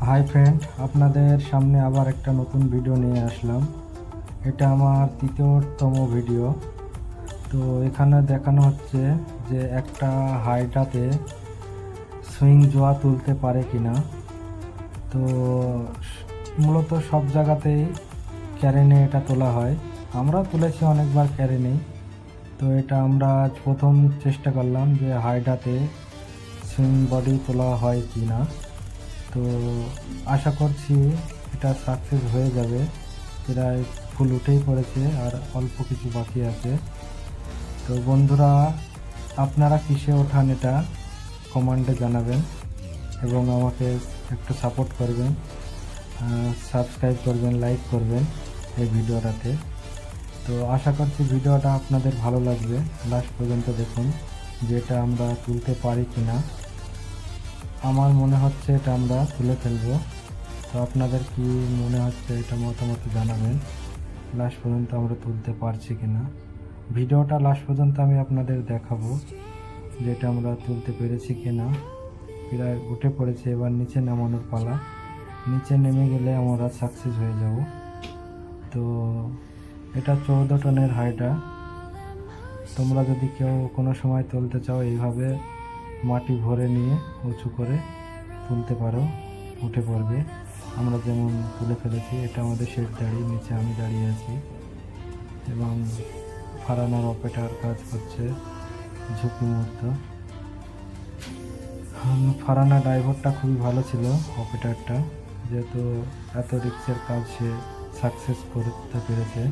Hi friend, আপনাদের সামনে আবার একটা নতুন ভিডিও নিয়ে আসলাম। এটা আমার তৃতীয়তম ভিডিও। তো এখানে দেখানো হচ্ছে যে একটা হাইডাতে সুইং জোয়া তুলতে পারে কিনা। তো মূলত সব জায়গাতেই ক্যারেনে এটা তোলা হয়। আমরা তুলেছি অনেকবার ক্যারেনেই। তো এটা আমরা আজ প্রথম চেষ্টা করলাম যে হাইডাতে সুইং বডি তোলা হয় কি না। তো আশা করছি এটা সাকসেস হয়ে যাবে। প্রায় ফুল উঠেই পড়েছে আর অল্প কিছু বাকি আছে। তো বন্ধুরা, আপনারা কিসে ওঠান এটা কমেন্টে জানাবেন এবং আমাকে একটু সাপোর্ট করবেন, সাবস্ক্রাইব করবেন, লাইক করবেন এই ভিডিওটাতে। তো আশা করছি ভিডিওটা আপনাদের ভালো লাগবে। লাস্ট পর্যন্ত দেখুন যে এটা আমরা তুলতে পারি কি না। আমার মনে হচ্ছে এটা আমরা তুলে ফেলবো। তো আপনাদের কি মনে হচ্ছে এটা মতামত জানাবেন। লাস্ট পর্যন্ত আমরা তুলতে পারছি কিনা। ভিডিওটা লাস্ট পর্যন্ত আমি আপনাদের দেখাবো যে এটা আমরা তুলতে পেরেছি কিনা। প্রায় উঠে পড়েছে, এবার নিচে নামানোর পালা। নিচে নেমে গেলে আমরা সাকসেস হয়ে যাব। তো এটা 14 টনের হাইডা। তোমরা যদি কেউ কোনো সময় তুলতে চাও এইভাবে মাটি ভরে নিয়ে উঁচু করে তুলতে পারো, উঠে পড়বে। আমরা যেমন তুলে ফেলেছি, এটা আমাদের শেড দাঁড়িয়ে, নিচে আমি দাঁড়িয়ে আছি এবং ফারানার অপারেটর কাজ করছে ঝুঁকি মুক্ত। ফারানা ড্রাইভারটা খুবই ভালো ছিল, অপারেটরটা, যেহেতু এত রিক্সের কাজ সে সাকসেস করতে পেরেছে।